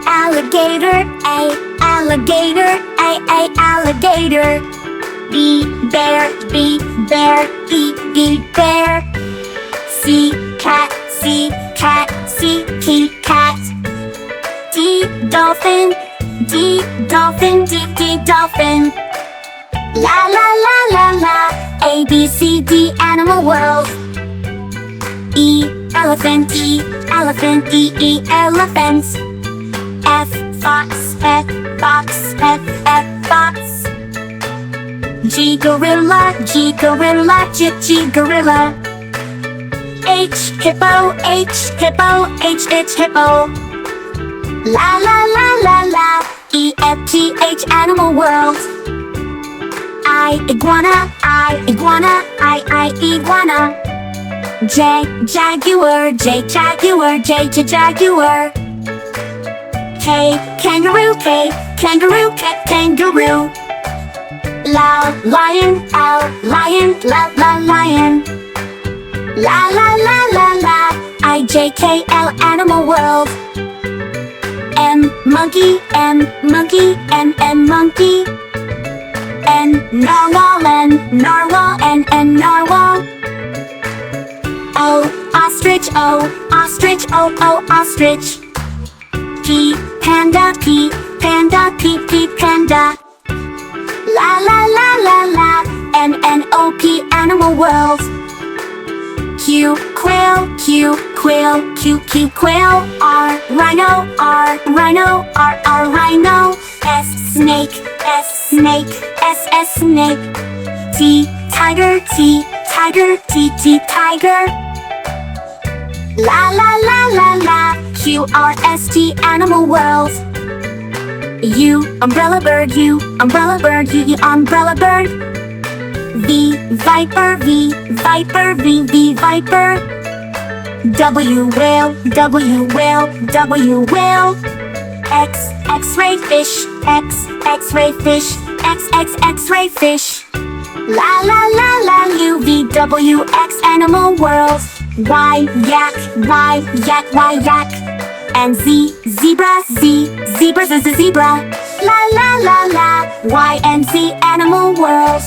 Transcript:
alligator, alligator, alligator. B bear, B bear, B bear. C cat, C cat, C cat. D dolphin, D dolphin, D dolphin. La la la la la, A B C D animal world. E elephant, E elephant, E elephant. F fox, F fox, F fox. G gorilla, G gorilla, G gorilla. H hippo, H hippo, H hippo. La la la la la, E F G H animal world. I iguana, I iguana, I iguana. J jaguar, J jaguar, J jaguar. K kangaroo, K kangaroo, K kangaroo. La lion, L lion, la lion. La la la la la, I J K L animal world. M monkey, M monkey, M monkey. N narwhal, N narwhal, N narwhal. O ostrich, O ostrich, O ostrich. P panda, P panda, P panda. La la la la la, N O P animal world. Q quail, Q quail, Q quail. R rhino, R rhino, R rhino. S snake, S snake, S snake. T tiger, T tiger, T tiger. La la la la la, Q R S T animal world. U umbrella bird, U umbrella bird, U umbrella bird. V viper, V viper, V viper. W whale, W whale, W whale. X X-ray fish, X-ray fish, X-ray fish. La la la la, U V W X animal world. Y yak, Y yak, Y yak. And Z zebra, Z zebra, Z zebra. La la la la, Y and Z animal world.